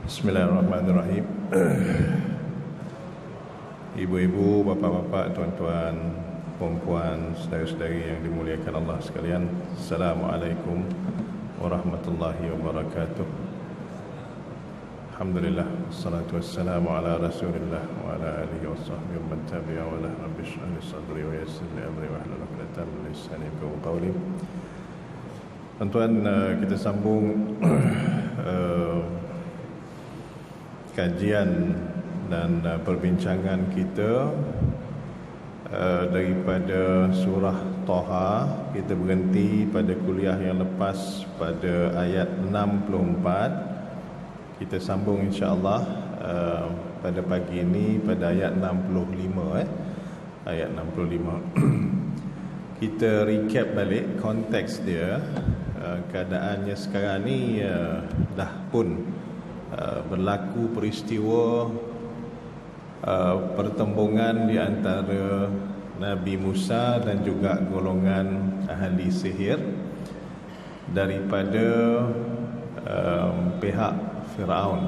Bismillahirrahmanirrahim. Ibu-ibu, bapa-bapa, tuan-tuan, puan-puan, saudara-saudari yang dimuliakan Allah sekalian, Assalamualaikum warahmatullahi wabarakatuh. Alhamdulillah, wassalatu wassalamu ala Rasulillah wa ala alihi wa sahbihi wa man tabi'a wa la rabbi shrah li sadri wa yassir li amri wa hlul 'uqdatam min lisani yafqahu qawli. Tuan-tuan, kita sambung kajian dan perbincangan kita daripada surah Taha. Kita berhenti pada kuliah yang lepas pada ayat 64. Kita sambung insya-Allah pada pagi ini pada ayat 65 ayat 65. Kita recap balik konteks dia. Keadaannya sekarang ni dah pun berlaku peristiwa pertembungan di antara Nabi Musa dan juga golongan ahli sihir daripada pihak Firaun.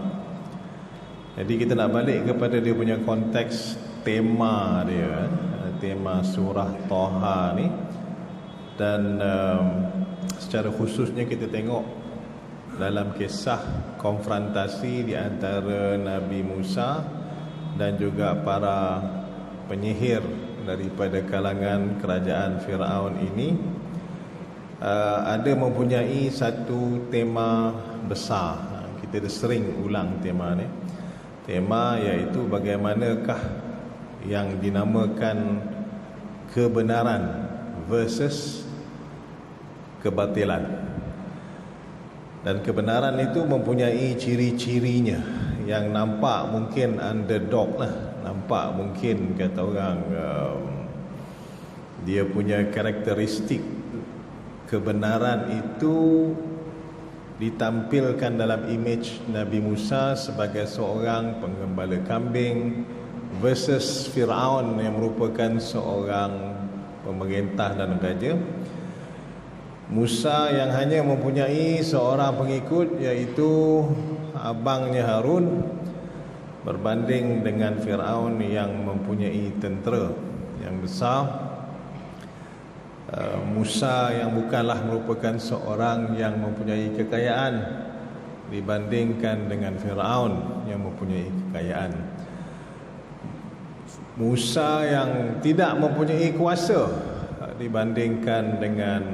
Jadi kita nak balik kepada dia punya konteks tema dia, tema surah Taha ni, dan secara khususnya kita tengok dalam kisah konfrontasi di antara Nabi Musa dan juga para penyihir daripada kalangan kerajaan Firaun ini, ada mempunyai satu tema besar. Kita dah sering ulang tema ni. Tema iaitu bagaimanakah yang dinamakan kebenaran versus kebatilan. Dan kebenaran itu mempunyai ciri-cirinya yang nampak mungkin underdog lah, nampak mungkin kata orang dia punya karakteristik kebenaran itu ditampilkan dalam image Nabi Musa sebagai seorang penggembala kambing versus Firaun yang merupakan seorang pemerintah dan raja. Musa yang hanya mempunyai seorang pengikut iaitu abangnya Harun, berbanding dengan Firaun yang mempunyai tentera yang besar. Musa yang bukanlah merupakan seorang yang mempunyai kekayaan dibandingkan dengan Firaun yang mempunyai kekayaan. Musa yang tidak mempunyai kuasa dibandingkan dengan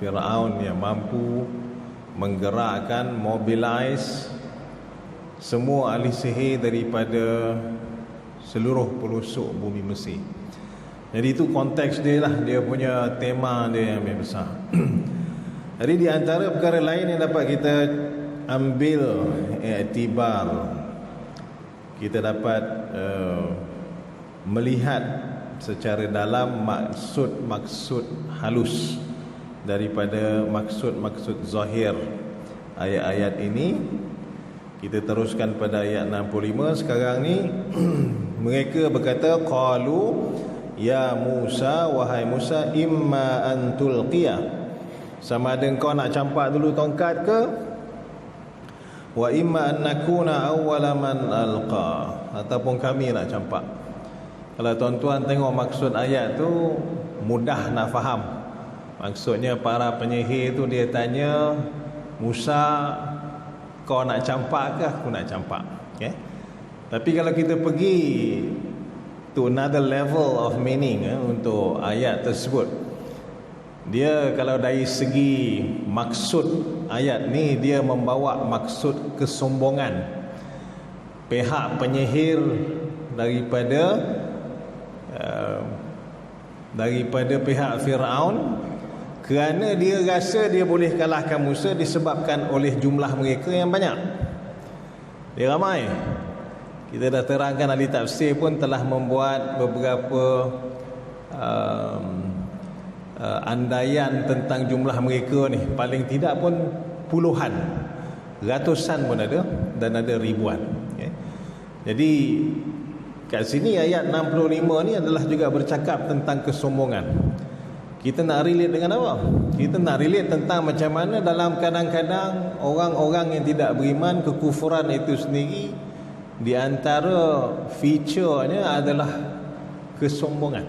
Firaun yang mampu menggerakkan, mobilize semua ahli sihir daripada seluruh pelosok bumi Mesir. Jadi itu konteks dia lah, dia punya tema dia yang besar. Jadi di antara perkara lain yang dapat kita ambil iktibar, kita dapat melihat secara dalam maksud halus daripada maksud zahir ayat-ayat ini. Kita teruskan pada ayat 65 sekarang ni. Mereka berkata, qalu ya Musa, wahai Musa, imma an tulqiya, sama ada engkau nak campak dulu tongkat ke, wa imma an nakuna awwala man alqa, ataupun kami nak campak. Kalau tuan-tuan tengok maksud ayat tu mudah nak faham. Maksudnya para penyihir tu dia tanya Musa, kau nak campak ke aku nak campak? Okay? Tapi kalau kita pergi to another level of meaning untuk ayat tersebut, dia kalau dari segi maksud ayat ni, dia membawa maksud kesombongan pihak penyihir daripada pihak Firaun, kerana dia rasa dia boleh kalahkan Musa disebabkan oleh jumlah mereka yang banyak. Dia ramai. Kita dah terangkan, ahli tafsir pun telah membuat beberapa andaian tentang jumlah mereka ni. Paling tidak pun puluhan, ratusan pun ada, dan ada ribuan. Okay. Jadi kat sini ayat 65 ni adalah juga bercakap tentang kesombongan. Kita nak relate dengan apa? Kita nak relate tentang macam mana dalam kadang-kadang orang-orang yang tidak beriman, kekufuran itu sendiri di antara feature-nya adalah kesombongan.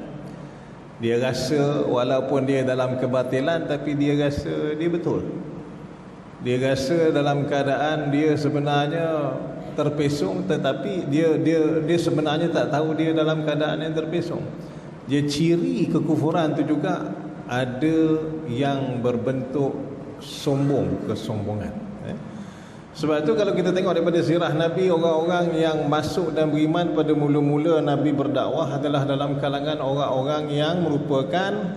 Dia rasa walaupun dia dalam kebatilan, tapi dia rasa dia betul. Dia rasa dalam keadaan dia sebenarnya terpesong, tetapi dia sebenarnya tak tahu dia dalam keadaan yang terpesong. Dia ciri kekufuran itu juga ada yang berbentuk sombong, kesombongan. Sebab itu kalau kita tengok daripada sirah Nabi, orang-orang yang masuk dan beriman pada mula-mula Nabi berdakwah adalah dalam kalangan orang-orang yang merupakan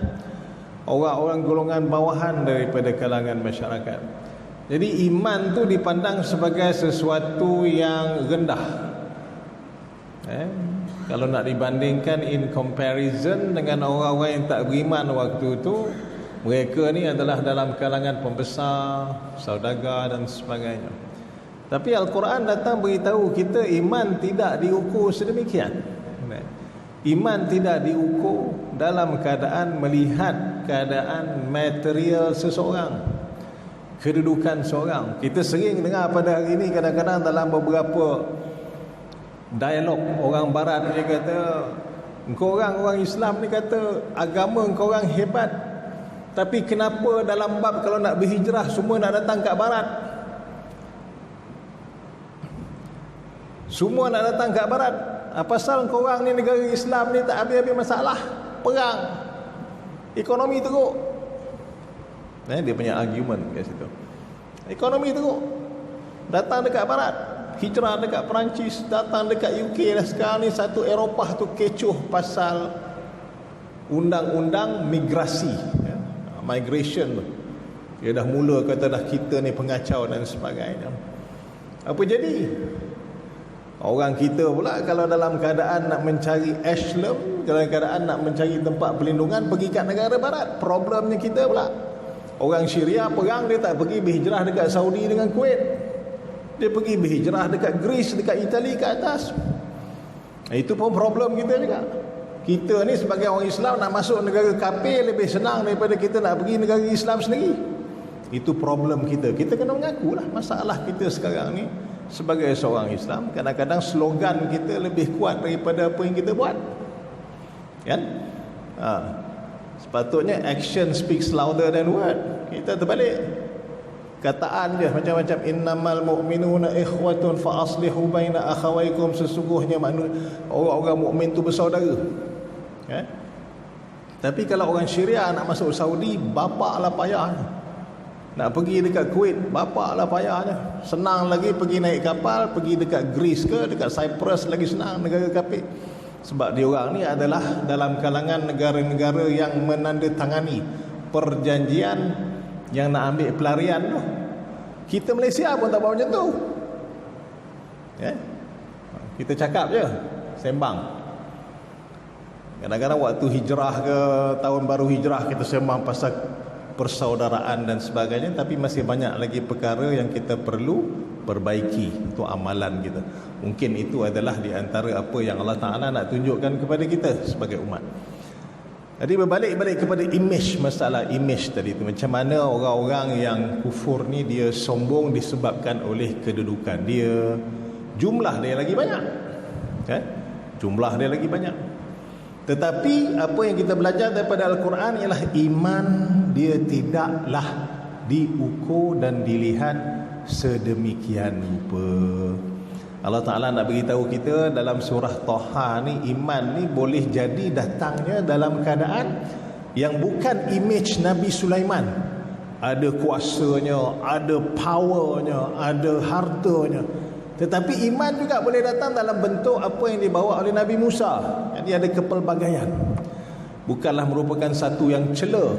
orang-orang golongan bawahan daripada kalangan masyarakat. Jadi iman tu dipandang sebagai sesuatu yang rendah. Kalau nak dibandingkan in comparison dengan orang-orang yang tak beriman waktu itu, mereka ni adalah dalam kalangan pembesar, saudagar dan sebagainya. Tapi Al-Quran datang beritahu kita iman tidak diukur sedemikian. Iman tidak diukur dalam keadaan melihat keadaan material seseorang, kedudukan seorang. Kita sering dengar pada hari ini kadang-kadang dalam beberapa dialog orang barat, dia kata engkau orang Islam ni kata agama engkau orang hebat, tapi kenapa dalam bab kalau nak berhijrah semua nak datang kat barat? Semua nak datang kat barat. Apa pasal engkau orang ni negara Islam ni tak habis-habis masalah, perang, ekonomi teruk. Dia punya argument kat situ. Ekonomi teruk. Datang dekat barat, hijrah dekat Perancis, datang dekat UK dah sekarang ni satu Eropah tu kecoh pasal undang-undang migrasi, migration tu. Dia dah mula kata dah kita ni pengacau dan sebagainya. Apa jadi? Orang kita pula kalau dalam keadaan nak mencari asylum, dalam keadaan nak mencari tempat perlindungan, pergi kat negara barat. Problemnya kita pula, orang Syria perang, dia tak pergi berhijrah dekat Saudi dengan Kuwait, dia pergi berhijrah dekat Greece, dekat Itali ke atas. Itu pun problem kita juga. Kita ni sebagai orang Islam nak masuk negara kafir lebih senang daripada kita nak pergi negara Islam sendiri. Itu problem kita. Kita kena mengakulah masalah kita sekarang ni. Sebagai seorang Islam, kadang-kadang slogan kita lebih kuat daripada apa yang kita buat, kan? Sepatutnya action speaks louder than word. Kita terbalik, kataan je macam-macam. Innamal mu'minuna ikhwatun fa aslihu baina akhawaykum. Sesungguhnya orang-orang mukmin tu bersaudara, kan? Tapi kalau orang Syria nak masuk Saudi, bapaklah payahnya. Nak pergi dekat Kuwait, bapaklah payahnya. Senang lagi pergi naik kapal, pergi dekat Greece ke, dekat Cyprus lagi senang, negara kafir. Sebab diorang ni adalah dalam kalangan negara-negara yang menandatangani perjanjian yang nak ambil pelarian tu. Kita Malaysia pun tak buat macam tu. Kita cakap je, sembang. Kadang-kadang waktu hijrah ke, tahun baru hijrah, kita sembang pasal persaudaraan dan sebagainya, tapi masih banyak lagi perkara yang kita perlu perbaiki untuk amalan kita. Mungkin itu adalah di antara apa yang Allah Ta'ala nak tunjukkan kepada kita sebagai umat. Jadi berbalik-balik kepada image, masalah image tadi itu. Macam mana orang-orang yang kufur ni dia sombong disebabkan oleh kedudukan dia. Jumlah dia lagi banyak, kan? Jumlah dia lagi banyak. Tetapi apa yang kita belajar daripada Al-Quran ialah iman dia tidaklah diukur dan dilihat sedemikian rupa. Allah Ta'ala nak beritahu kita dalam surah Taha ni, iman ni boleh jadi datangnya dalam keadaan yang bukan image Nabi Sulaiman. Ada kuasanya, ada powernya, ada hartanya. Tetapi iman juga boleh datang dalam bentuk apa yang dibawa oleh Nabi Musa. Jadi ada kepelbagaian. Bukanlah merupakan satu yang cela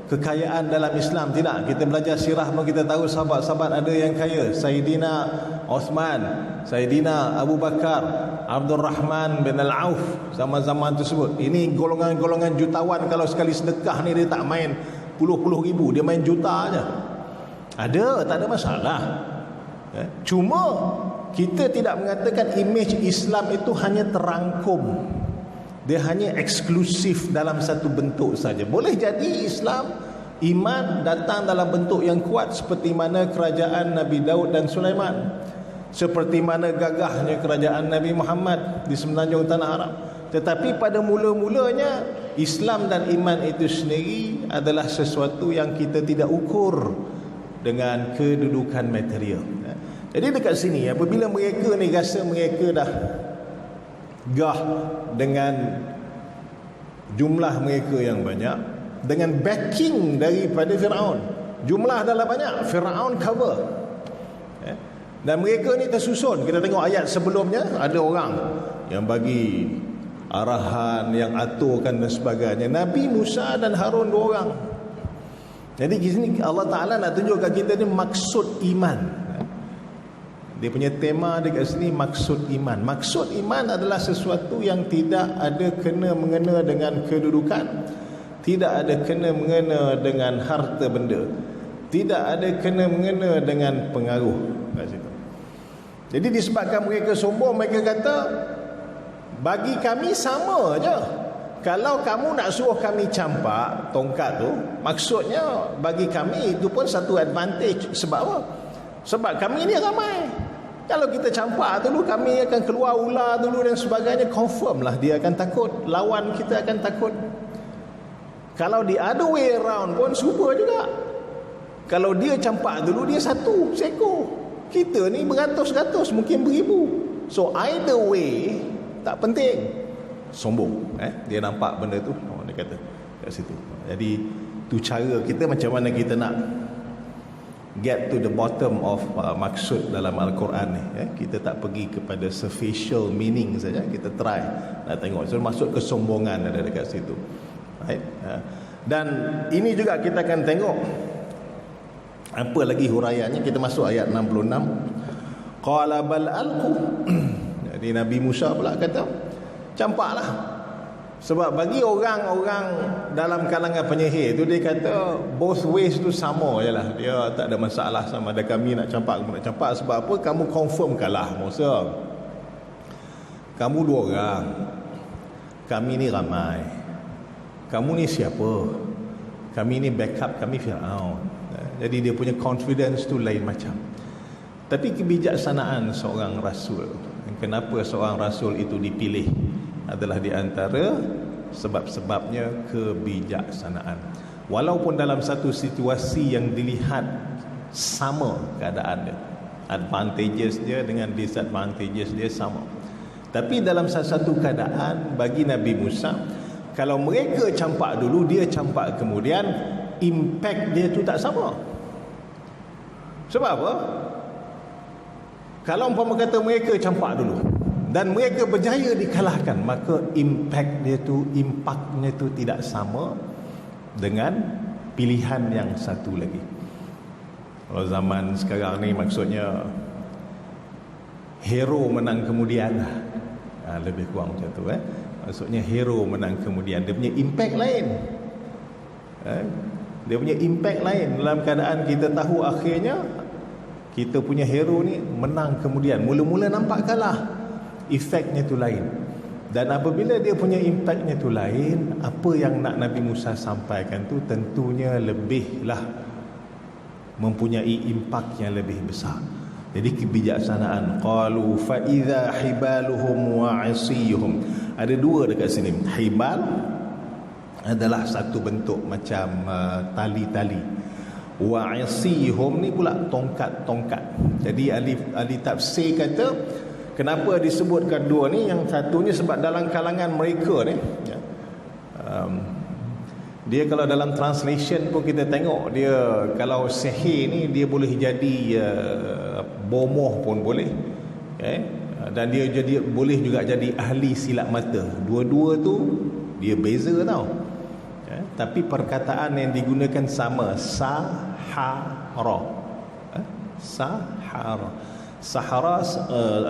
kekayaan dalam Islam, tidak. Kita belajar sirah pun kita tahu sahabat-sahabat ada yang kaya. Sayyidina Osman, Sayyidina Abu Bakar, Abdul Rahman bin Al-Auf, zaman-zaman tersebut. Ini golongan-golongan jutawan. Kalau sekali sedekah ni dia tak main puluh-puluh ribu, dia main juta aja. Ada, tak ada masalah. Cuma kita tidak mengatakan image Islam itu hanya terangkum Dia hanya eksklusif dalam satu bentuk saja. Boleh jadi Islam, iman datang dalam bentuk yang kuat seperti mana kerajaan Nabi Daud dan Sulaiman, seperti mana gagahnya kerajaan Nabi Muhammad di semenanjung tanah Arab. Tetapi pada mula-mulanya Islam dan iman itu sendiri adalah sesuatu yang kita tidak ukur dengan kedudukan material. Jadi dekat sini apabila mereka ni rasa mereka dah gah dengan jumlah mereka yang banyak, dengan backing daripada Firaun, jumlah adalah banyak, Firaun cover, dan mereka ni tersusun. Kita tengok ayat sebelumnya, ada orang yang bagi arahan, yang aturkan dan sebagainya. Nabi Musa dan Harun 2 orang. Jadi di sini Allah Ta'ala nak tunjukkan kita ni maksud iman. Dia punya tema dekat sini maksud iman. Maksud iman adalah sesuatu yang tidak ada kena-mengena dengan kedudukan, tidak ada kena-mengena dengan harta benda, tidak ada kena-mengena dengan pengaruh kat situ. Jadi disebabkan mereka sombong, mereka kata bagi kami sama je. Kalau kamu nak suruh kami campak tongkat tu, maksudnya bagi kami itu pun satu advantage. Sebab apa? Sebab kami ni ramai. Kalau kita campak dulu, kami akan keluar ular dulu dan sebagainya, confirm lah dia akan takut, lawan kita akan takut. Kalau the other way around pun super juga. Kalau dia campak dulu, dia satu seekor, kita ni beratus-ratus, mungkin beribu. So either way tak penting. Sombong, dia nampak benda tu, dia kata kat situ. Jadi tu cara kita, macam mana kita nak get to the bottom of maksud dalam Al-Quran ni. Kita tak pergi kepada superficial meaning saja, kita try nak tengok. So maksud kesombongan ada dekat situ, right? Dan ini juga kita akan tengok apa lagi huraiannya. Kita masuk ayat 66. Qala bal alqu. Jadi Nabi Musa pula kata, campaklah. Sebab bagi orang-orang dalam kalangan penyihir tu, dia kata both ways tu sama je lah. Dia tak ada masalah sama ada kami nak campak, kamu nak campak. Sebab apa? Kamu confirm kalah Musa. Kamu 2 orang, kami ni ramai. Kamu ni siapa? Kami ni backup, kami Firaun. Jadi dia punya confidence tu lain macam. Tapi kebijaksanaan seorang rasul, kenapa seorang rasul itu dipilih, adalah di antara sebab-sebabnya kebijaksanaan. Walaupun dalam satu situasi yang dilihat sama keadaan dia, advantages dia dengan disadvantages dia sama, tapi dalam satu keadaan bagi Nabi Musa, kalau mereka campak dulu, dia campak kemudian, impact dia tu tak sama. Sebab apa? Kalau umpama kata mereka campak dulu dan mereka berjaya dikalahkan, maka impactnya tu tidak sama dengan pilihan yang satu lagi. Kalau zaman sekarang ni maksudnya hero menang kemudian, lebih kurang macam tu. Maksudnya hero menang kemudian, dia punya impact lain. Dia punya impact lain dalam keadaan kita tahu akhirnya kita punya hero ni menang kemudian. Mula-mula nampak kalah, efeknya tu lain. Dan apabila dia punya impactnya tu lain, apa yang nak Nabi Musa sampaikan tu tentunya lebihlah mempunyai impak yang lebih besar. Jadi kebijaksanaan. Qalu fa idza hibaluhum wa 'asiyuhum. Ada 2 dekat sini. Hibal adalah satu bentuk macam tali-tali. Wa 'asiyuhum ni pula tongkat-tongkat. Jadi ahli tafsir kata, kenapa disebutkan 2 ni? Yang satunya sebab dalam kalangan mereka ni, dia kalau dalam translation pun kita tengok, dia kalau sihir ni dia boleh jadi bomoh pun boleh, dan dia boleh juga jadi ahli silap mata. Dua-dua tu dia beza tau, tapi perkataan yang digunakan sama, sahara. Sahara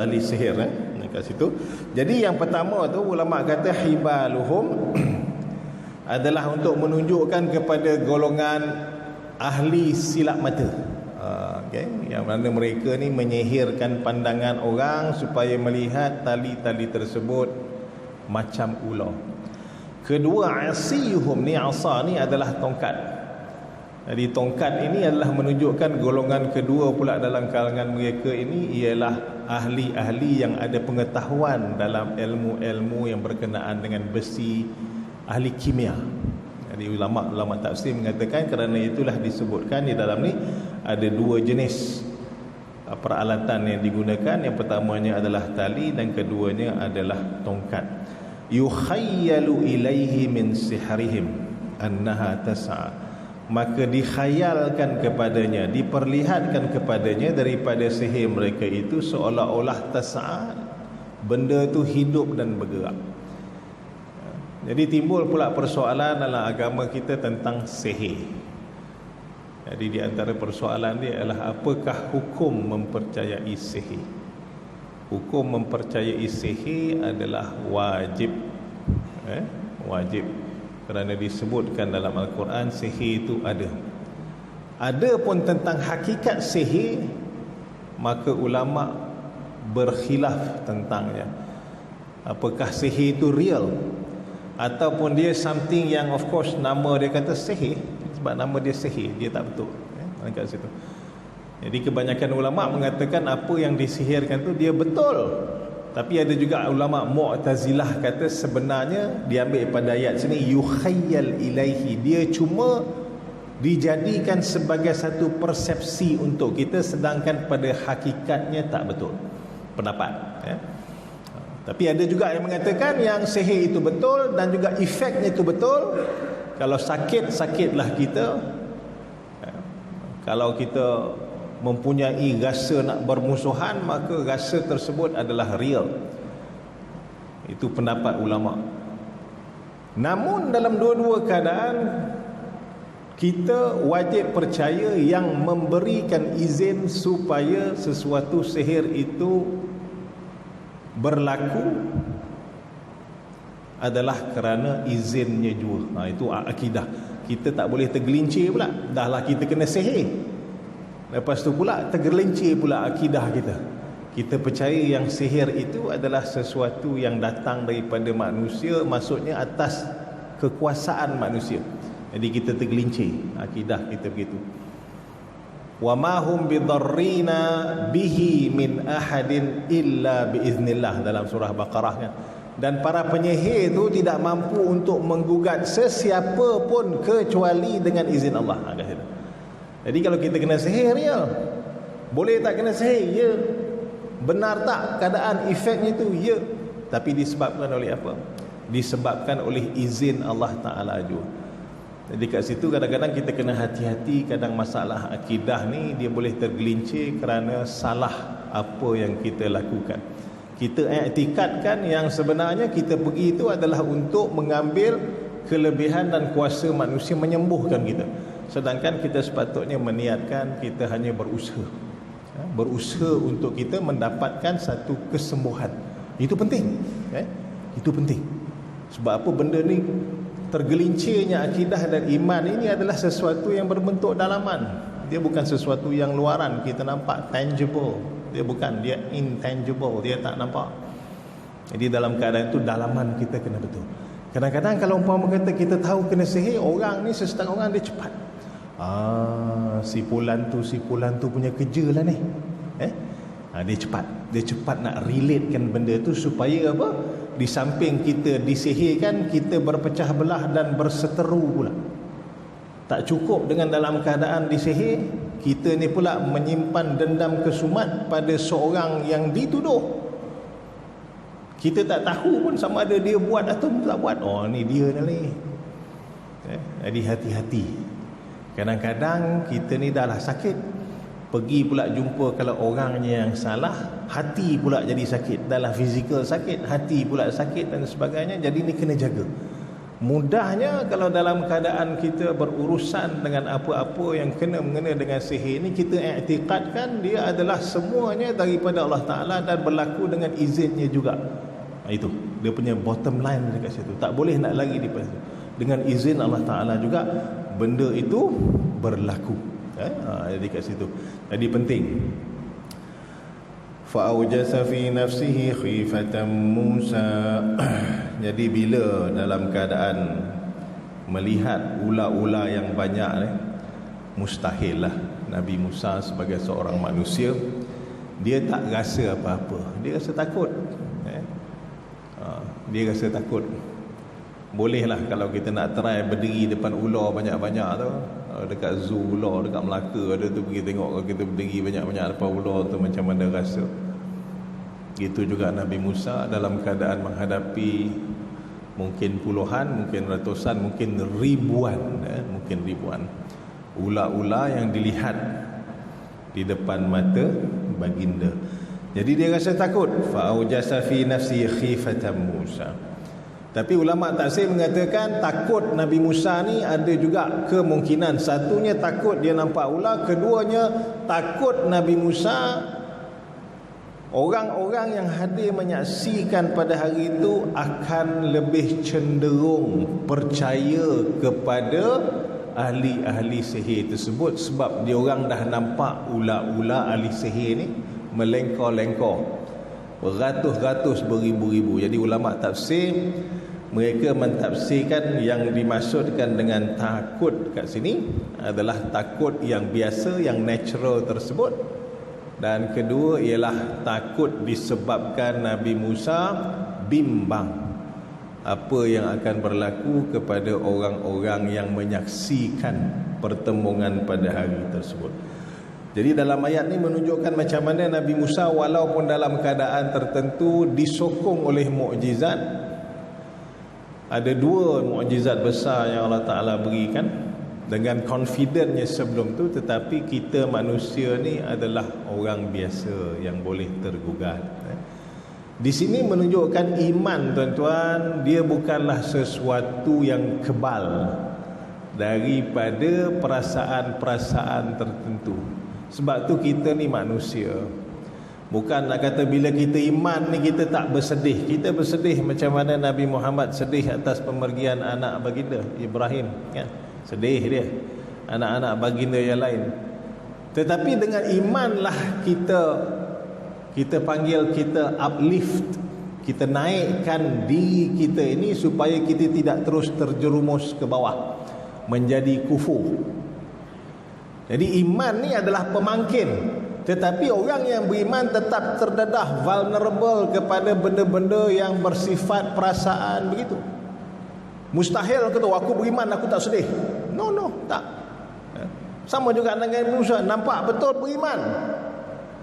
ahli sihir kat situ. Jadi yang pertama tu ulama kata hibaluhum adalah untuk menunjukkan kepada golongan ahli silap mata, yang mana mereka ni menyihirkan pandangan orang supaya melihat tali-tali tersebut macam ular. Kedua, asiyuhum ni, asa ni adalah tongkat. Jadi tongkat ini adalah menunjukkan golongan kedua pula dalam kalangan mereka ini ialah ahli-ahli yang ada pengetahuan dalam ilmu-ilmu yang berkenaan dengan besi, ahli kimia. Jadi ulama tafsir mengatakan kerana itulah disebutkan di dalam ni ada dua jenis peralatan yang digunakan. Yang pertamanya adalah tali dan keduanya adalah tongkat. Yukhayyalu ilaihi min sihrihim annaha tas'a, maka dikhayalkan kepadanya, diperlihatkan kepadanya daripada sihir mereka itu seolah-olah tas'a, benda itu hidup dan bergerak. Jadi timbul pula persoalan dalam agama kita tentang sihir. Jadi di antara persoalan dia adalah apakah hukum mempercayai sihir. Hukum mempercayai sihir adalah wajib, wajib, kerana disebutkan dalam Al-Quran sihir itu ada. Adapun tentang hakikat sihir, maka ulama berkhilaf tentangnya. Apakah sihir itu real ataupun dia something yang of course nama dia kata sihir, sebab nama dia sihir, dia tak betul kat situ. Jadi kebanyakan ulama mengatakan apa yang disihirkan tu dia betul. Tapi ada juga ulama Mu'tazilah kata sebenarnya diambil pada ayat sini yukhayyal ilaihi, dia cuma dijadikan sebagai satu persepsi untuk kita, sedangkan pada hakikatnya tak betul. Pendapat Tapi ada juga yang mengatakan yang sihir itu betul dan juga efeknya itu betul. Kalau sakit, sakitlah kita. Kalau kita mempunyai rasa nak bermusuhan, maka rasa tersebut adalah real. Itu pendapat ulama. Namun dalam dua-dua keadaan kita wajib percaya yang memberikan izin supaya sesuatu sihir itu berlaku adalah kerana izinnya juga. Itu akidah. Kita tak boleh tergelincir pula. Dahlah kita kena sihir, lepas tu pula tergelincir pula akidah kita. Kita percaya yang sihir itu adalah sesuatu yang datang daripada manusia, maksudnya atas kekuasaan manusia. Jadi kita tergelincir akidah kita begitu. Wa ma hum bidarrina bihi min ahadin illa biiznillah, dalam surah Baqarah kan. Dan para penyihir itu tidak mampu untuk menggugat sesiapa pun kecuali dengan izin Allah. Jadi kalau kita kena sihir, ya, boleh tak kena sihir? Ya. Benar tak keadaan efeknya itu? Ya. Tapi disebabkan oleh apa? Disebabkan oleh izin Allah Ta'ala juga. Jadi kat situ kadang-kadang kita kena hati-hati. Kadang masalah akidah ni dia boleh tergelincir kerana salah apa yang kita lakukan. Kita iktikadkan yang sebenarnya kita pergi itu adalah untuk mengambil kelebihan dan kuasa manusia menyembuhkan kita. Sedangkan kita sepatutnya meniatkan kita hanya berusaha, berusaha untuk kita mendapatkan satu kesembuhan. Itu penting, itu penting. Sebab apa? Benda ni tergelincirnya akidah dan iman ini adalah sesuatu yang berbentuk dalaman. Dia bukan sesuatu yang luaran kita nampak tangible. Dia bukan, dia intangible, dia tak nampak. Jadi dalam keadaan itu dalaman kita kena betul. Kadang-kadang kalau umpama kata kita tahu kena sihir, orang ni sesetengah orang dia cepat. Si fulan tu punya kerja lah ni. Dia cepat nak relatekan benda tu supaya apa? Di samping kita disihirkan, kita berpecah belah dan berseteru pula. Tak cukup dengan dalam keadaan disihir, kita ni pula menyimpan dendam kesumat pada seorang yang dituduh. Kita tak tahu pun sama ada dia buat atau tak buat. Ni dia ni. Jadi hati-hati. Kadang-kadang kita ni dah lah sakit, pergi pula jumpa kalau orangnya yang salah, hati pula jadi sakit. Dah lah fizikal sakit, hati pula sakit dan sebagainya. Jadi ni kena jaga. Mudahnya kalau dalam keadaan kita berurusan dengan apa-apa yang mengena dengan sihir ni, kita iktikadkan dia adalah semuanya daripada Allah Ta'ala dan berlaku dengan izinnya juga. Itu dia punya bottom line dekat situ. Tak boleh nak lagi di situ. Dengan izin Allah Ta'ala juga benda itu berlaku. Jadi kat situ. Jadi penting. Fa awjasa fi nafsihi khifatan Musa. Jadi bila dalam keadaan melihat ular-ular yang banyak ni, mustahil lah Nabi Musa sebagai seorang manusia dia tak rasa apa-apa, dia rasa takut. Dia rasa takut. Bolehlah kalau kita nak try berdiri depan ular banyak-banyak tu, dekat zoo ular dekat Melaka ada tu, pergi tengok kalau kita berdiri banyak-banyak depan ular tu macam mana rasa. Itu juga Nabi Musa dalam keadaan menghadapi mungkin puluhan, mungkin ratusan, mungkin ribuan, mungkin ribuan ular-ular yang dilihat di depan mata baginda. Jadi dia rasa takut. Fa'aujasa fi nafsi khifatan Musa. Tapi ulama tafsir mengatakan takut Nabi Musa ni ada juga kemungkinan. Satunya takut dia nampak ular, keduanya takut Nabi Musa, orang-orang yang hadir menyaksikan pada hari itu akan lebih cenderung percaya kepada ahli-ahli sihir tersebut, sebab dia orang dah nampak ular-ular ahli sihir ni melengkor-lengkor beratus-ratus, beribu-ribu. Jadi ulama tafsir mereka mentafsirkan yang dimaksudkan dengan takut kat sini adalah takut yang biasa, yang natural tersebut, dan kedua ialah takut disebabkan Nabi Musa bimbang apa yang akan berlaku kepada orang-orang yang menyaksikan pertemuan pada hari tersebut. Jadi dalam ayat ni menunjukkan macam mana Nabi Musa walaupun dalam keadaan tertentu disokong oleh mukjizat. Ada dua mukjizat besar yang Allah Ta'ala berikan dengan confidentnya sebelum tu, tetapi kita manusia ni adalah orang biasa yang boleh tergugat. Di sini menunjukkan iman, tuan-tuan, dia bukanlah sesuatu yang kebal daripada perasaan-perasaan tertentu. Sebab tu kita ni manusia. Bukan nak kata bila kita iman ni kita tak bersedih. Kita bersedih macam mana Nabi Muhammad sedih atas pemergian anak baginda Ibrahim, kan? Sedih dia, anak-anak baginda yang lain. Tetapi dengan imanlah kita panggil, kita uplift, kita naikkan diri kita ini supaya kita tidak terus terjerumus ke bawah menjadi kufur. Jadi iman ni adalah pemangkin, tetapi orang yang beriman tetap terdedah, vulnerable kepada benda-benda yang bersifat perasaan begitu. Mustahil kata aku beriman aku tak sedih. No, tak. Sama juga dengan Musa, nampak betul beriman,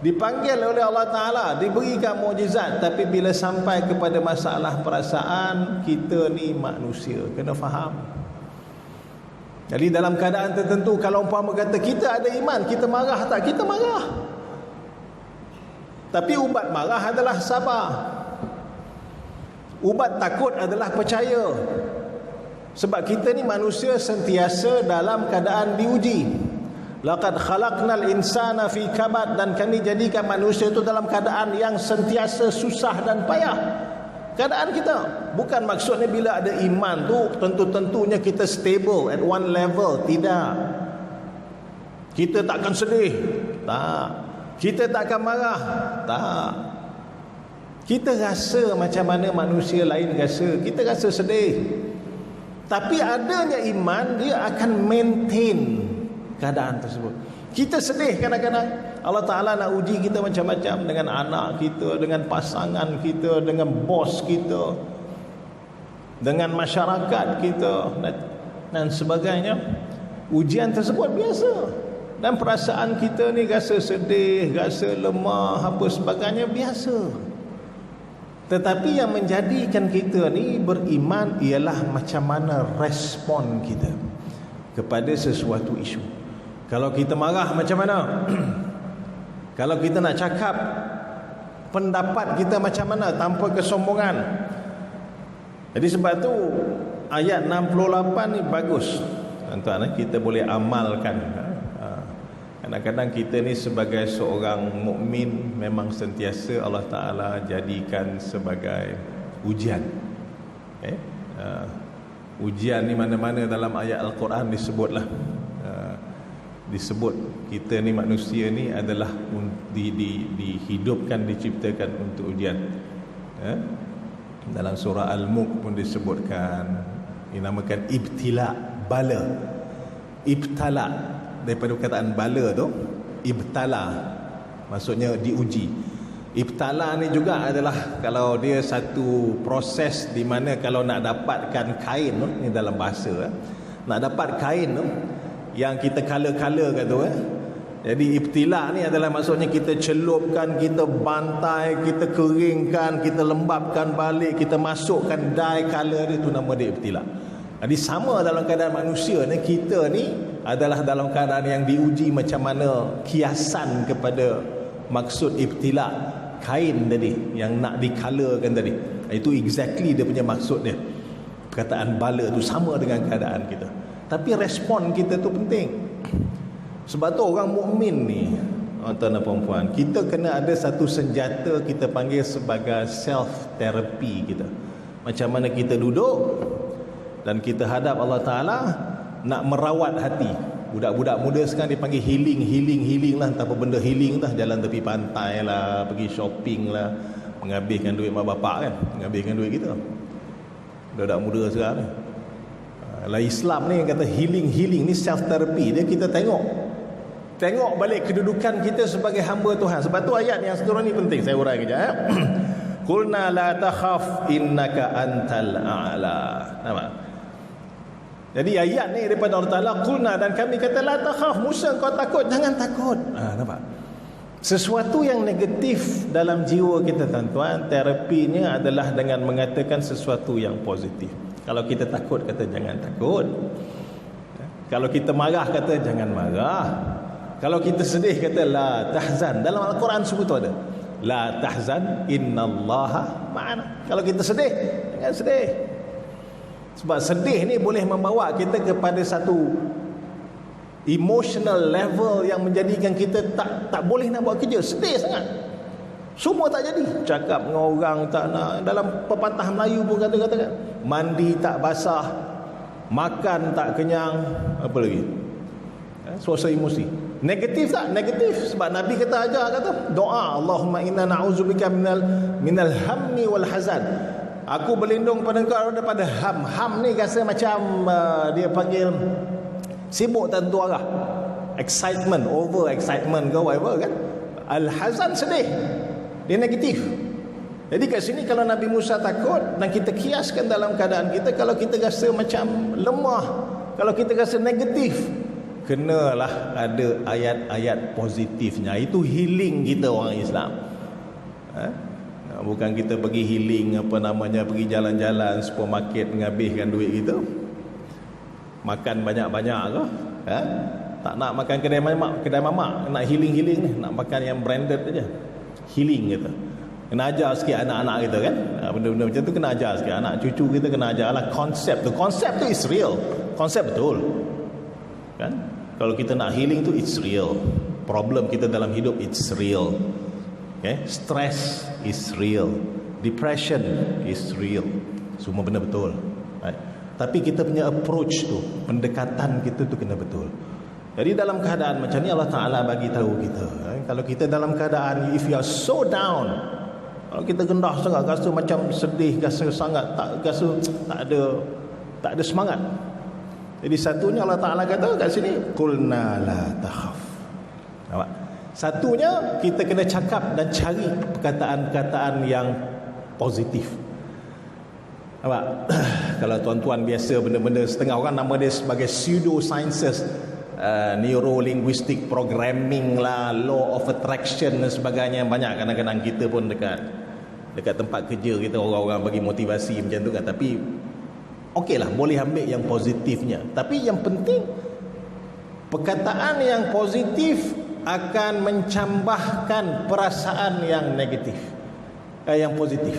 dipanggil oleh Allah Ta'ala, diberikan mukjizat, tapi bila sampai kepada masalah perasaan, kita ni manusia, kena faham. Jadi dalam keadaan tertentu, kalau umpama kata kita ada iman, kita marah tak? Kita marah. Tapi ubat marah adalah sabar. Ubat takut adalah percaya. Sebab kita ni manusia sentiasa dalam keadaan diuji. Laqad khalaqnal insana fi kabad, dan kami jadikan manusia itu dalam keadaan yang sentiasa susah dan payah. Keadaan kita bukan maksudnya bila ada iman tu tentu-tentunya kita stable at one level. Tidak. Kita takkan sedih. Tak. Kita takkan marah. Tak. Kita rasa macam mana manusia lain rasa. Kita rasa sedih. Tapi adanya iman, dia akan maintain keadaan tersebut. Kita sedih kadang-kadang, Allah Ta'ala nak uji kita macam-macam, dengan anak kita, dengan pasangan kita, dengan bos kita, dengan masyarakat kita dan sebagainya. Ujian tersebut biasa, dan perasaan kita ni rasa sedih, rasa lemah, apa sebagainya, biasa. Tetapi yang menjadikan kita ni beriman ialah macam mana respon kita kepada sesuatu isu. Kalau kita marah macam mana? Kalau kita nak cakap, pendapat kita macam mana tanpa kesombongan. Jadi sebab tu ayat 68 ni bagus, tuan-tuan, kita boleh amalkan. Kadang-kadang kita ni sebagai seorang mukmin memang sentiasa Allah Ta'ala jadikan sebagai ujian. Ujian ni mana-mana dalam ayat Al-Quran disebutlah. Disebut kita ni manusia ni adalah dihidupkan, diciptakan untuk ujian. Dalam surah Al-Mulk pun disebutkan, dinamakan ibtila, bala. Ibtala, daripada perkataan bala tu, ibtala, maksudnya diuji. Ibtala ni juga adalah, kalau dia satu proses di mana kalau nak dapatkan kain tu, ni dalam bahasa, nak dapat kain tu yang kita color-colorkan tu, jadi ibtila ni adalah maksudnya kita celupkan, kita bantai, kita keringkan, kita lembapkan balik, kita masukkan dye color dia, tu nama dia ibtila. Jadi sama dalam keadaan manusia ni, kita ni adalah dalam keadaan yang diuji macam mana kiasan kepada maksud ibtila, kain tadi yang nak dicolorkan tadi. Itu exactly dia punya maksud dia. Perkataan bala tu sama dengan keadaan kita. Tapi respon kita tu penting. Sebab tu orang mukmin ni, tuan dan puan-puan, kita kena ada satu senjata kita panggil sebagai self therapy kita. Macam mana kita duduk dan kita hadap Allah Ta'ala nak merawat hati. Budak-budak muda sekarang dipanggil healing lah, entah apa benda healing lah, jalan tepi pantai lah, pergi shopping lah, menghabiskan duit mak bapak kan, menghabiskan duit kita. Budak-budak muda sekarang ni. Lah Islam ni yang kata healing ni self therapy dia. Kita tengok balik kedudukan kita sebagai hamba Tuhan. Sebab tu ayat yang seterusnya ni penting, saya urai kejap. Qulna la takhaf innaka antal a'la. Nampak? Jadi ayat ni daripada Allah Ta'ala, qulna, dan kami kata la takhaf, Musa kau takut, jangan takut. Nampak? Sesuatu yang negatif dalam jiwa kita, tuan-tuan, terapinya adalah dengan mengatakan sesuatu yang positif. Kalau kita takut, kata jangan takut. Kalau kita marah, kata jangan marah. Kalau kita sedih, kata la tahzan. Dalam Al-Quran semua tu ada, la tahzan innallaha ma'ana. Kalau kita sedih, jangan sedih. Sebab sedih ni boleh membawa kita kepada satu emotional level yang menjadikan kita tak boleh nak buat kerja. Sedih sangat, semua tak jadi. Cakap dengan orang tak nak. Dalam pepatah Melayu pun kata-kata, mandi tak basah, makan tak kenyang, apa lagi, suasana emosi. Negatif tak? Negatif. Sebab Nabi kata doa, Allahumma inna na'udzubika minal hammi wal hazan. Aku berlindung pada engkau daripada ham. Ham ni rasa macam dia panggil sibuk tentu arah, excitement, over excitement ke whatever kan. Al-hazan sedih, dia negatif. Jadi kat sini kalau Nabi Musa takut, dan kita kiaskan dalam keadaan kita, kalau kita rasa macam lemah, kalau kita rasa negatif, kenalah ada ayat-ayat positifnya. Itu healing kita orang Islam. Bukan kita pergi healing pergi jalan-jalan supermarket menghabiskan duit kita, makan banyak-banyak ke, tak nak makan kedai mamak, nak healing ni, nak makan yang branded aja. Healing kita kena ajar sikit anak-anak kita kan, benda-benda macam tu kena ajar sikit anak cucu kita, kena ajar lah konsep tu is real, konsep betul kan. Kalau kita nak healing tu, it's real. Problem kita dalam hidup, it's real. Okay? Stress is real. Depression is real. Semua benda betul. Right? Tapi kita punya approach tu, pendekatan kita tu kena betul. Jadi dalam keadaan macam ni, Allah Ta'ala bagi tahu kita, kalau kita dalam keadaan, if you are so down, kalau kita gendah sangat, rasa macam sedih, rasa sangat tak ada semangat. Jadi satunya Allah Ta'ala kata kat sini, qulna la takhaf. Nampak? Satunya kita kena cakap dan cari perkataan-perkataan yang positif. Nampak? Kalau tuan-tuan biasa benda-benda, setengah orang nama dia sebagai pseudosciences, neuro-linguistic programming lah, law of attraction dan sebagainya. Banyak kadang-kadang kita pun dekat tempat kerja kita, orang-orang bagi motivasi macam tu kan. Tapi okey lah, boleh ambil yang positifnya. Tapi yang penting, perkataan yang positif akan mencambahkan perasaan yang negatif. Yang positif,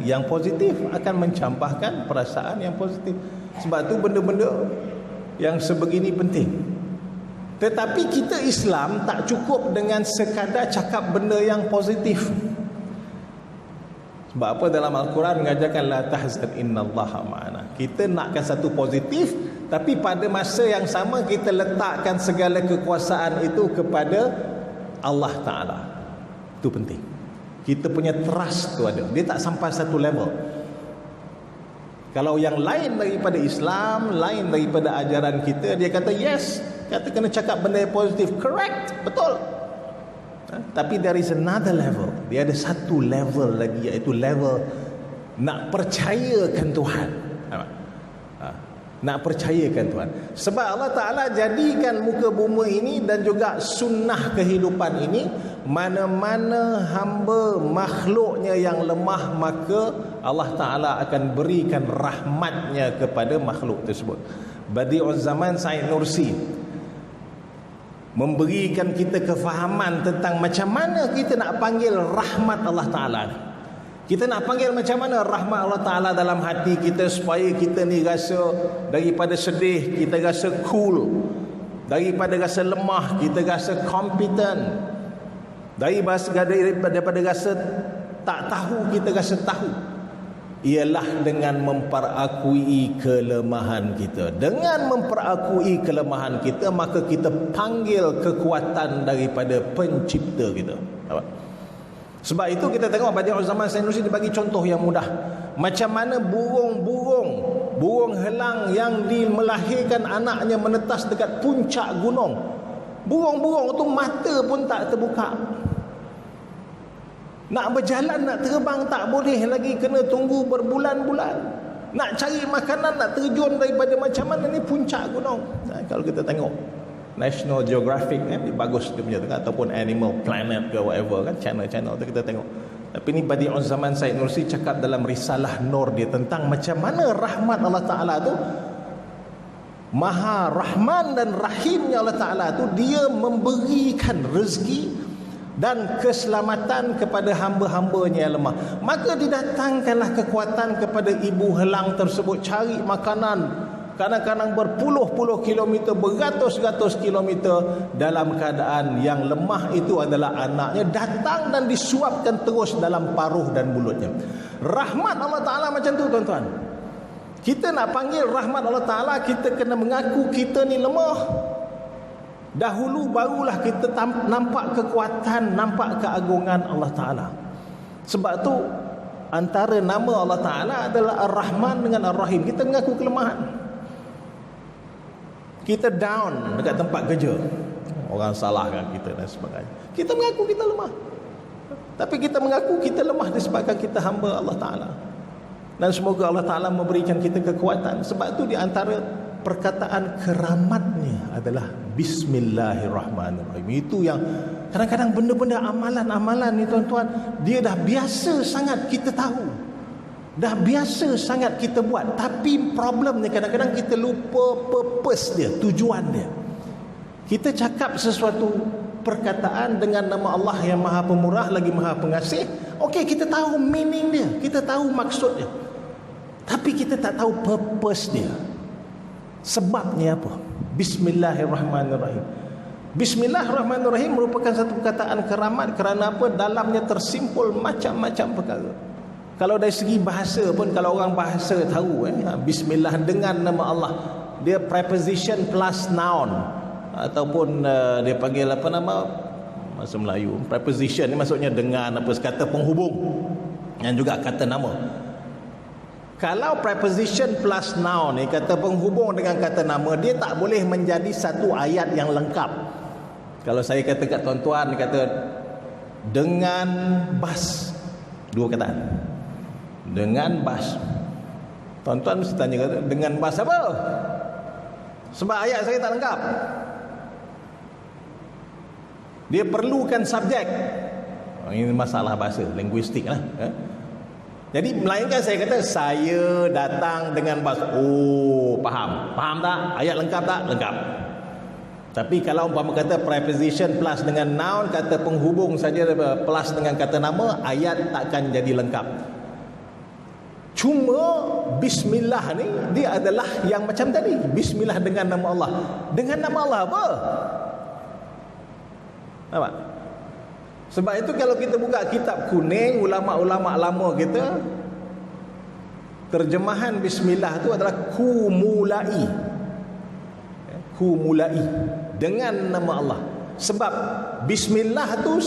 yang positif akan mencambahkan perasaan yang positif. Sebab tu benda-benda yang sebegini penting. Tetapi kita Islam tak cukup dengan sekadar cakap benda yang positif. Sebab apa? Dalam Al-Quran mengajarkan la tahzan innallaha ma'ana. Kita nakkan satu positif, tapi pada masa yang sama kita letakkan segala kekuasaan itu kepada Allah Ta'ala. Itu penting. Kita punya trust tu ada. Dia tak sampai satu level. Kalau yang lain daripada Islam, lain daripada ajaran kita, dia kata yes, kata kena cakap benda yang positif, correct, betul. Tapi there is another level. Dia ada satu level lagi, iaitu level nak percayakan Tuhan. Nak percayakan Tuhan. Sebab Allah Ta'ala jadikan muka bumi ini dan juga sunnah kehidupan ini, mana-mana hamba makhluknya yang lemah, maka Allah Ta'ala akan berikan rahmatnya kepada makhluk tersebut. Badi'uz Zaman Said Nursi memberikan kita kefahaman tentang macam mana kita nak panggil rahmat Allah Ta'ala. Kita nak panggil macam mana rahmat Allah Ta'ala dalam hati kita, supaya kita ni rasa daripada sedih, kita rasa cool. Daripada rasa lemah, kita rasa competent. Daripada rasa tak tahu, kita rasa tahu. Ialah dengan memperakui kelemahan kita. Dengan memperakui kelemahan kita, maka kita panggil kekuatan daripada pencipta kita. Sebab itu kita tengok Badi'uz Zaman Said Nursi dibagi contoh yang mudah. Macam mana burung helang yang melahirkan anaknya menetas dekat puncak gunung. Burung-burung tu mata pun tak terbuka. Nak berjalan, nak terbang tak boleh lagi, kena tunggu berbulan-bulan. Nak cari makanan, nak terjun daripada macam mana ni puncak gunung. Kalau kita tengok National Geographic kan, bagus dia punya tengah, ataupun Animal Planet ke whatever kan, channel-channel tu kita tengok. Tapi ni Badi'uz Zaman Said Nursi cakap dalam Risalah Nur dia tentang macam mana rahmat Allah Ta'ala tu, Maha Rahman dan Rahimnya Allah Ta'ala tu, dia memberikan rezeki dan keselamatan kepada hamba-hambanya yang lemah. Maka didatangkanlah kekuatan kepada ibu helang tersebut, cari makanan kadang-kadang berpuluh-puluh kilometer, beratus-ratus kilometer, dalam keadaan yang lemah itu adalah anaknya datang dan disuapkan terus dalam paruh dan mulutnya. Rahmat Allah Ta'ala macam tu tuan-tuan. Kita nak panggil rahmat Allah Ta'ala, kita kena mengaku kita ni lemah. Dahulu barulah kita nampak kekuatan, nampak keagungan Allah Ta'ala. Sebab tu antara nama Allah Ta'ala adalah Ar-Rahman dengan Ar-Rahim. Kita mengaku kelemahan. Kita down dekat tempat kerja, orang salahkan kita dan sebagainya, kita mengaku kita lemah. Tapi kita mengaku kita lemah disebabkan kita hamba Allah Ta'ala. Dan semoga Allah Ta'ala memberikan kita kekuatan. Sebab itu di antara perkataan keramatnya adalah Bismillahirrahmanirrahim. Itu yang kadang-kadang benda-benda amalan-amalan ni tuan-tuan, dia dah biasa sangat kita tahu, dah biasa sangat kita buat. Tapi problemnya kadang-kadang kita lupa purpose dia, tujuan dia. Kita cakap sesuatu perkataan dengan nama Allah yang Maha Pemurah lagi Maha Pengasih. Okey, kita tahu meaning dia, kita tahu maksud dia, tapi kita tak tahu purpose dia. Sebabnya apa? Bismillahirrahmanirrahim. Bismillahirrahmanirrahim merupakan satu perkataan keramat. Kerana apa? Dalamnya tersimpul macam-macam perkara. Kalau dari segi bahasa pun, kalau orang bahasa tahu Bismillah dengan nama Allah, dia preposition plus noun, ataupun dia panggil apa nama bahasa Melayu, preposition ni maksudnya dengan apa, kata penghubung dan juga kata nama. Kalau preposition plus noun ni, kata penghubung dengan kata nama, dia tak boleh menjadi satu ayat yang lengkap. Kalau saya kata kat tuan-tuan, dia kata dengan bas, dua kataan, dengan bas. Tuan-tuan mesti tanya, kata dengan bas apa? Sebab ayat saya tak lengkap. Dia perlukan subjek. Ini masalah bahasa, linguistik lah. Jadi melainkan saya kata saya datang dengan bas. Oh, faham. Faham tak? Ayat lengkap tak? Lengkap. Tapi kalau umpama kata preposition plus dengan noun, kata penghubung saja plus dengan kata nama, ayat takkan jadi lengkap. Cuma bismillah ni dia adalah yang macam tadi. Bismillah dengan nama Allah. Dengan nama Allah apa? Nampak? Sebab itu kalau kita buka kitab kuning, ulama-ulama lama kita, terjemahan bismillah itu adalah kumulai. Kumulai dengan nama Allah. Sebab bismillah itu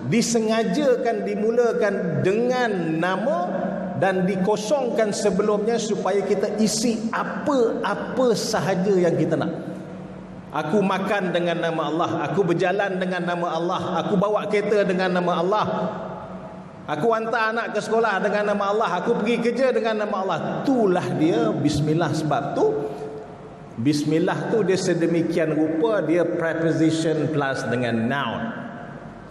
disengajakan dimulakan dengan nama dan dikosongkan sebelumnya supaya kita isi apa-apa sahaja yang kita nak. Aku makan dengan nama Allah, aku berjalan dengan nama Allah, aku bawa kereta dengan nama Allah, aku hantar anak ke sekolah dengan nama Allah, aku pergi kerja dengan nama Allah. Itulah dia bismillah. Sebab tu bismillah tu dia sedemikian rupa, dia preposition plus dengan noun.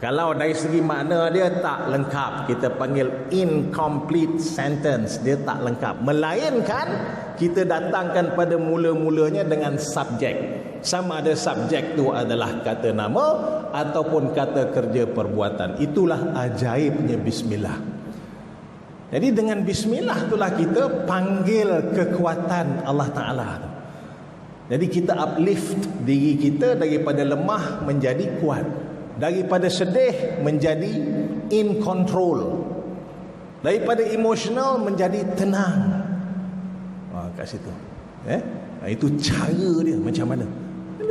Kalau dari segi makna dia tak lengkap, kita panggil incomplete sentence, dia tak lengkap. Melainkan kita datangkan pada mula-mulanya dengan subjek. Sama ada subjek tu adalah kata nama ataupun kata kerja perbuatan. Itulah ajaibnya bismillah. Jadi dengan bismillah itulah kita panggil kekuatan Allah Ta'ala. Jadi kita uplift diri kita daripada lemah menjadi kuat, daripada sedih menjadi in control, daripada emosional menjadi tenang. Kat situ itu cara dia macam mana.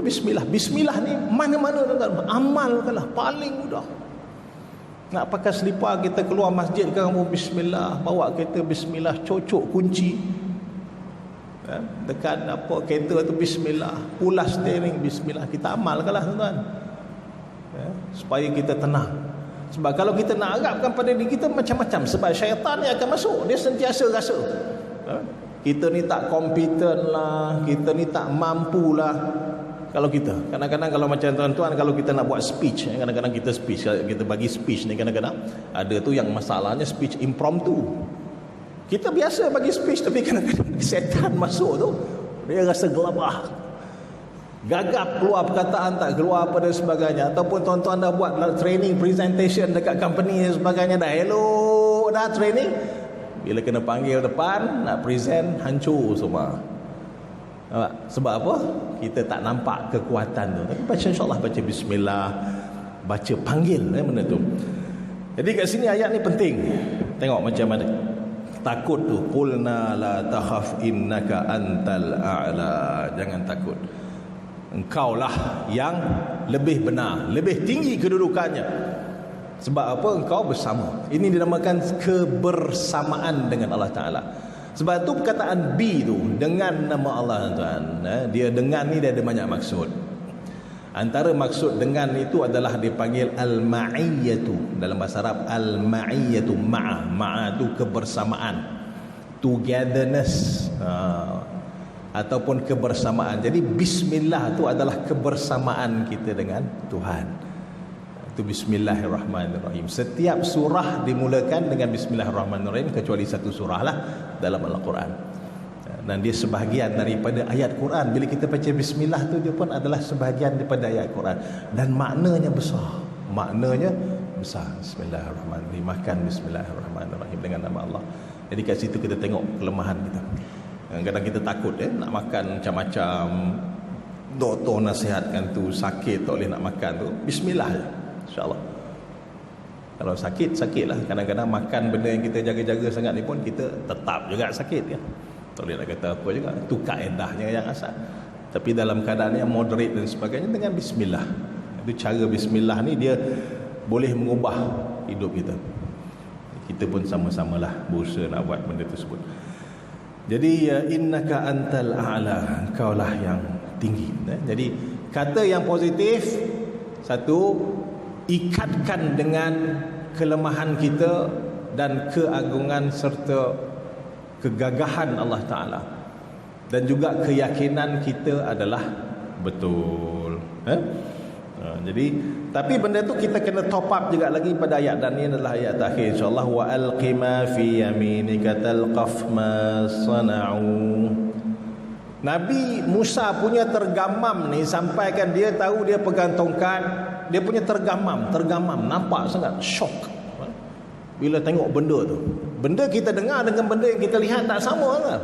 Bismillah. Bismillah ni mana-mana tuan-tuan, amalkanlah, paling mudah. Nak pakai selipar, kita keluar masjid kamu bismillah, bawa kereta bismillah, cocok kunci dekat apa kereta tu bismillah, pulas steering bismillah. Kita amalkanlah tuan-tuan, supaya kita tenang. Sebab kalau kita nak harapkan pada diri kita macam-macam, sebab syaitan ni akan masuk, dia sentiasa rasa kita ni tak kompeten lah, kita ni tak mampu lah. Kalau kita kadang-kadang, kalau macam tuan-tuan, kalau kita nak buat speech, kadang-kadang kita speech, kita bagi speech ni, kadang-kadang ada tu yang masalahnya speech impromptu. Kita biasa bagi speech, tapi kadang-kadang setan masuk tu, dia rasa gelabah, gagap, keluar perkataan tak keluar apa dan sebagainya. Ataupun tuan-tuan dah buat training presentation dekat company dan sebagainya, dah hello dah training, bila kena panggil depan nak present, hancur semua. Sebab apa? Kita tak nampak kekuatan tu. Tapi baca, insyaAllah baca bismillah, baca panggil benda tu. Jadi kat sini ayat ni penting. Tengok macam mana takut tu. Qulna la takhaf innaka antal a'la. Jangan takut, engkaulah yang lebih benar, lebih tinggi kedudukannya. Sebab apa? Engkau bersama. Ini dinamakan kebersamaan dengan Allah Ta'ala. Sebab tu perkataan be tu, dengan nama Allah tuan, dia dengan ni dia ada banyak maksud. Antara maksud dengan itu adalah dipanggil al-ma'iyyatu. Dalam bahasa Arab al-ma'iyyatu, ma'a tu kebersamaan, togetherness, ataupun kebersamaan. Jadi bismillah tu adalah kebersamaan kita dengan Tuhan. Itu bismillahirrahmanirrahim. Setiap surah dimulakan dengan bismillahirrahmanirrahim, kecuali satu surah lah dalam Al-Quran, dan dia sebahagian daripada ayat Quran. Bila kita baca bismillah tu, dia pun adalah sebahagian daripada ayat Quran, dan maknanya besar. Maknanya besar. Bismillahirrahmanirrahim, makan bismillahirrahmanirrahim dengan nama Allah. Jadi kat situ kita tengok kelemahan kita. Kadang-kadang kita takut nak makan macam-macam, doktor nasihatkan tu, sakit tak boleh nak makan tu, bismillah je, insyaAllah. Kalau sakit, sakitlah. Kadang-kadang makan benda yang kita jaga-jaga sangat ni pun kita tetap juga sakit kan. Tak boleh nak kata apa juga. Itu kaedahnya yang asal. Tapi dalam keadaan yang moderate dan sebagainya, dengan bismillah. Itu cara bismillah ni dia boleh mengubah hidup kita. Kita pun sama-samalah berusaha nak buat benda tersebut. Jadi innaka antal a'la, engkaulah yang tinggi. Jadi kata yang positif, satu, ikatkan dengan kelemahan kita dan keagungan serta kegagahan Allah Ta'ala, dan juga keyakinan kita adalah betul. Jadi tapi benda tu kita kena top up juga lagi pada ayat, dan ini adalah ayat terakhir insyaAllah. Wa alqima fi yaminika talqaf ma sana'u. Nabi Musa punya tergamam ni, sampaikan dia tahu dia pegang tongkat, dia punya tergamam, nampak sangat shock bila tengok benda tu. Benda kita dengar dengan benda yang kita lihat tak sama kan?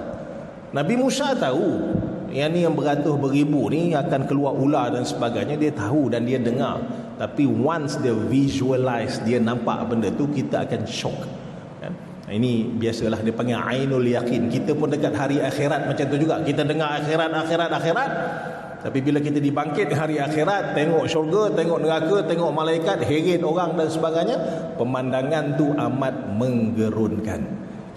Nabi Musa tahu yang ni yang beratus beribu ni akan keluar ular dan sebagainya, dia tahu dan dia dengar. Tapi once dia visualize, dia nampak benda tu, kita akan shock kan? Ini biasalah dia panggil ainul yakin. Kita pun dekat hari akhirat macam tu juga. Kita dengar akhirat, Tapi bila kita dibangkit hari akhirat, tengok syurga, tengok neraka, tengok malaikat, heret orang dan sebagainya, pemandangan tu amat menggerunkan.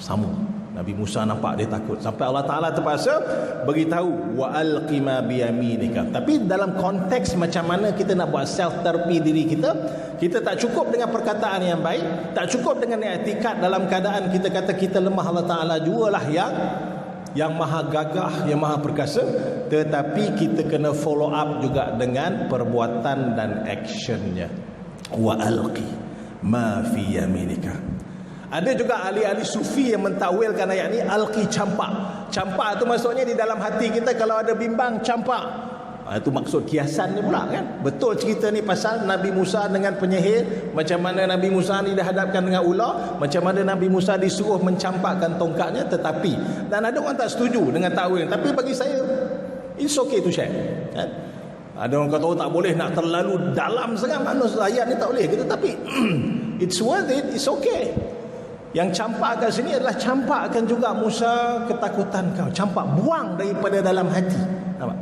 Sama Nabi Musa nampak dia takut, sampai Allah Ta'ala terpaksa beritahu wa alqi ma biyaminika. Tapi dalam konteks macam mana kita nak buat self therapy diri kita, kita tak cukup dengan perkataan yang baik, tak cukup dengan i'tikad dalam keadaan kita kata kita lemah. Allah Ta'ala jualah yang maha gagah, yang maha perkasa, tetapi kita kena follow up juga dengan perbuatan dan actionnya. Wa alqi ma fi yaminika. Ada juga ahli-ahli sufi yang mentawilkan ayat ni alqi, campak. Campak tu maksudnya di dalam hati kita kalau ada bimbang, campak. Itu maksud kiasan ni pula kan. Betul cerita ni pasal Nabi Musa dengan penyihir, macam mana Nabi Musa ni dihadapkan dengan ular, macam mana Nabi Musa disuruh mencampakkan tongkatnya. Tetapi, dan ada orang tak setuju dengan takwil, tapi bagi saya it's okay to share kan? Ada orang kata tak boleh nak terlalu dalam sangat makna ayat ni, tak boleh gitu. Tapi it's worth it, it's okay. Yang campak kat sini adalah campakkan juga Musa ketakutan kau. Campak, buang daripada dalam hati. Nampak?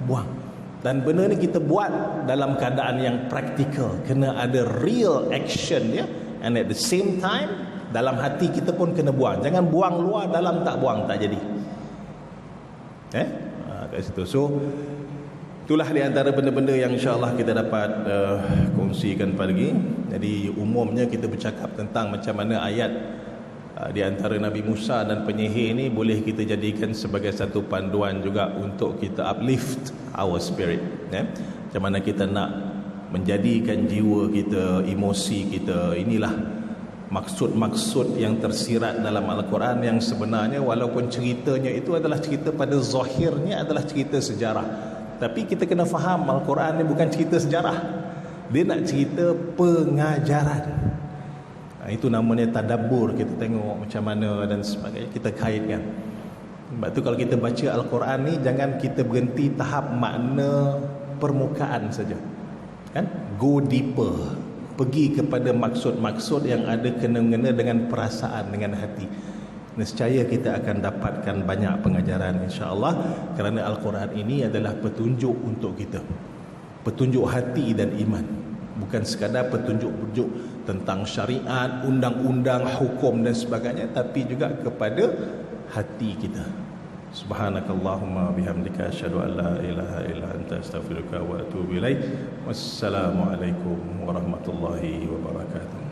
Buang. Dan benda ni kita buat dalam keadaan yang praktikal. Kena ada real action dia. And at the same time, dalam hati kita pun kena buang. Jangan buang luar, dalam tak buang, tak jadi. Kat situ. So, itulah di antara benda-benda yang insya-Allah kita dapat kongsikan pagi. Jadi umumnya kita bercakap tentang macam mana ayat di antara Nabi Musa dan penyihir ini boleh kita jadikan sebagai satu panduan juga untuk kita uplift our spirit. Macam mana kita nak menjadikan jiwa kita, emosi kita. Inilah maksud-maksud yang tersirat dalam Al-Quran yang sebenarnya walaupun ceritanya itu adalah cerita pada zahirnya adalah cerita sejarah. Tapi kita kena faham Al-Quran ni bukan cerita sejarah. Dia nak cerita pengajaran. Itu namanya tadabbur. Kita tengok macam mana dan sebagainya, kita kaitkan. Sebab tu kalau kita baca Al-Quran ni, jangan kita berhenti tahap makna permukaan saja kan? Go deeper, pergi kepada maksud-maksud yang ada kena-mengena dengan perasaan, dengan hati. Nescaya kita akan dapatkan banyak pengajaran insya-Allah, kerana Al-Quran ini adalah petunjuk untuk kita, petunjuk hati dan iman, bukan sekadar petunjuk-petunjuk tentang syariat, undang-undang, hukum dan sebagainya, tapi juga kepada hati kita. Subhanakallahumma bihamdika asyhadu an la ilaha illa anta astaghfiruka wa atubu ilaik. Wassalamualaikum warahmatullahi wabarakatuh.